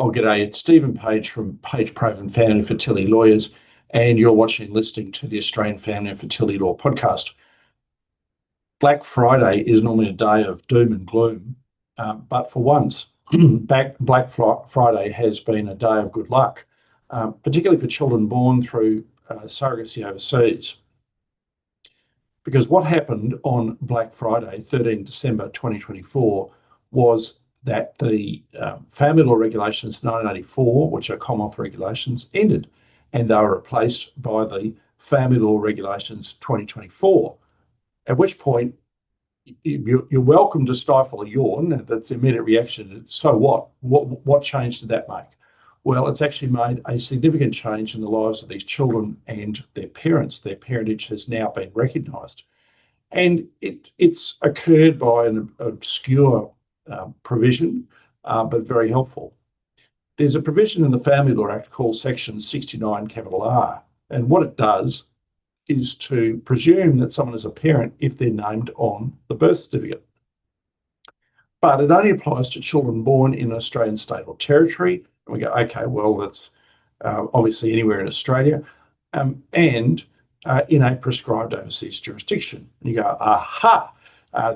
Oh, g'day. It's Stephen Page from Page Proven Family and Fertility Lawyers, and you're watching and listening to the Australian Family and Fertility Law podcast. Black Friday is normally a day of doom and gloom, but for once, Black Friday has been a day of good luck, particularly for children born through surrogacy overseas. Because what happened on Black Friday, 13 December 2024, was that the Family Law Regulations 1984, which are Commonwealth regulations, ended, and they were replaced by the Family Law Regulations 2024, at which point you're welcome to stifle a yawn. That's the immediate reaction. So what? What change did that make? Well, it's actually made a significant change in the lives of these children and their parents. Their parentage has now been recognised. And it's occurred by an obscure provision, but very helpful. There's a provision in the Family Law Act called Section 69 R, and what it does is to presume that someone is a parent if they're named on the birth certificate. But it only applies to children born in an Australian state or territory. And we go, okay, well, that's obviously anywhere in Australia, and in a prescribed overseas jurisdiction. And you go, aha,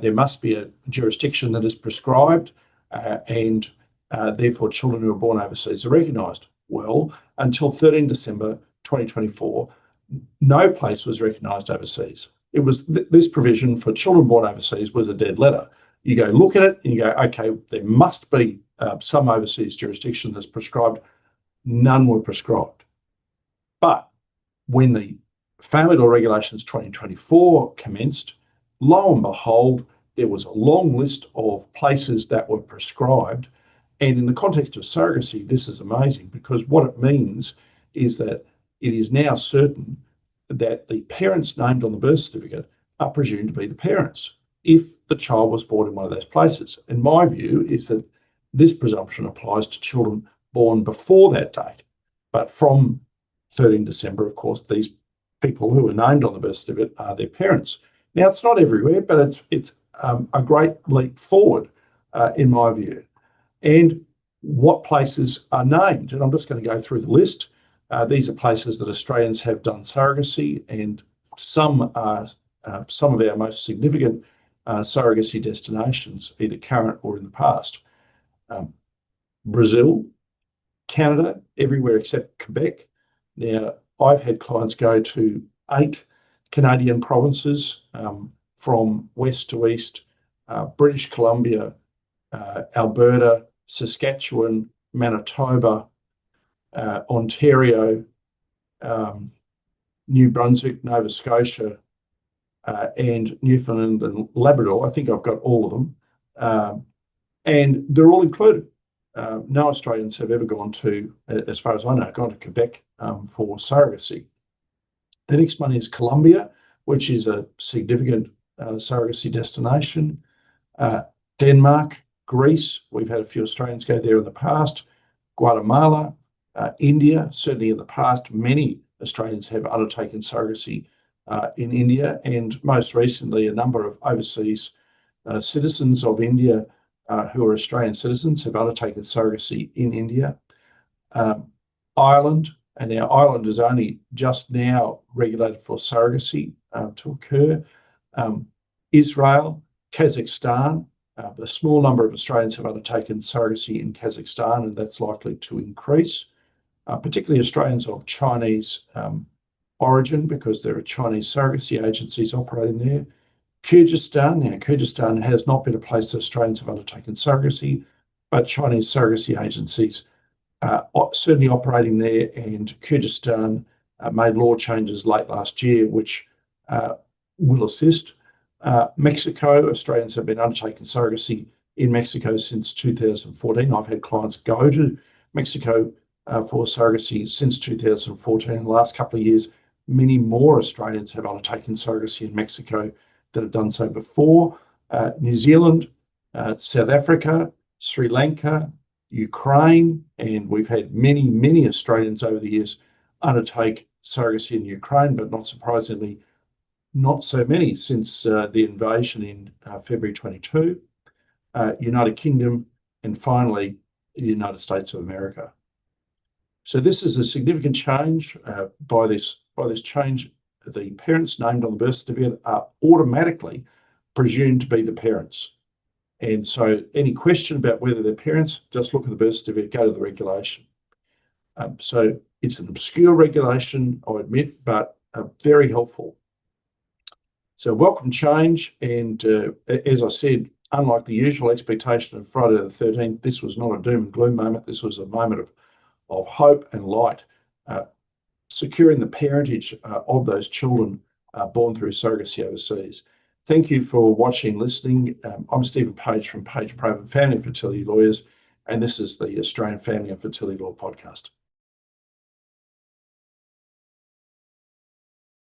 there must be a jurisdiction that is prescribed, and therefore children who are born overseas are recognised. Well, until 13 December 2024, no place was recognised overseas. It was this provision for children born overseas was a dead letter. You go look at it and you go, okay, there must be some overseas jurisdiction that's prescribed. None were prescribed. But when the Family Law Regulations 2024 commenced, lo and behold, there was a long list of places that were prescribed. And in the context of surrogacy, this is amazing, because what it means is that it is now certain that the parents named on the birth certificate are presumed to be the parents if the child was born in one of those places. And my view is that this presumption applies to children born before that date. But from 13 December, of course, these people who are named on the birth certificate are their parents. Now, it's not everywhere, but it's a great leap forward, in my view. And what places are named? And I'm just going to go through the list. These are places that Australians have done surrogacy, and some are some of our most significant surrogacy destinations, either current or in the past. Brazil, Canada, everywhere except Quebec. Now, I've had clients go to 8 Canadian provinces, from west to east: British Columbia, Alberta, Saskatchewan, Manitoba, Ontario, New Brunswick, Nova Scotia, and Newfoundland and Labrador. I think I've got all of them. And they're all included. No Australians have ever gone to, as far as I know, gone to Quebec for surrogacy. The next one is Colombia, which is a significant surrogacy destination. Denmark, Greece, we've had a few Australians go there in the past. Guatemala, India, certainly in the past, many Australians have undertaken surrogacy in India, and most recently, a number of overseas citizens of India who are Australian citizens have undertaken surrogacy in India. Ireland, and now Ireland is only just now regulated for surrogacy to occur. Israel, Kazakhstan, a small number of Australians have undertaken surrogacy in Kazakhstan, and that's likely to increase, particularly Australians of Chinese origin, because there are Chinese surrogacy agencies operating there. Kyrgyzstan, now Kyrgyzstan has not been a place that Australians have undertaken surrogacy, but Chinese surrogacy agencies are certainly operating there, and Kyrgyzstan made law changes late last year which will assist. Mexico, Australians have been undertaking surrogacy in Mexico since 2014. I've had clients go to Mexico for surrogacy since 2014. In the last couple of years, many more Australians have undertaken surrogacy in Mexico that have done so before. New Zealand, South Africa, Sri Lanka, Ukraine, and we've had many Australians over the years undertake surrogacy in Ukraine, but not surprisingly, not so many since the invasion in February 22. United Kingdom, and finally the United States of America. So this is a significant change. By this change, the parents named on the birth certificate are automatically presumed to be the parents. And so any question about whether they're parents, just look at the birth certificate, go to the regulation. So it's an obscure regulation, I admit, but very helpful. So welcome change. And as I said, unlike the usual expectation of Friday the 13th, this was not a doom and gloom moment. This was a moment of hope and light, securing the parentage of those children born through surrogacy overseas. Thank you for watching and listening. I'm Stephen Page from Page Private Family and Fertility Lawyers, and this is the Australian Family and Fertility Law Podcast.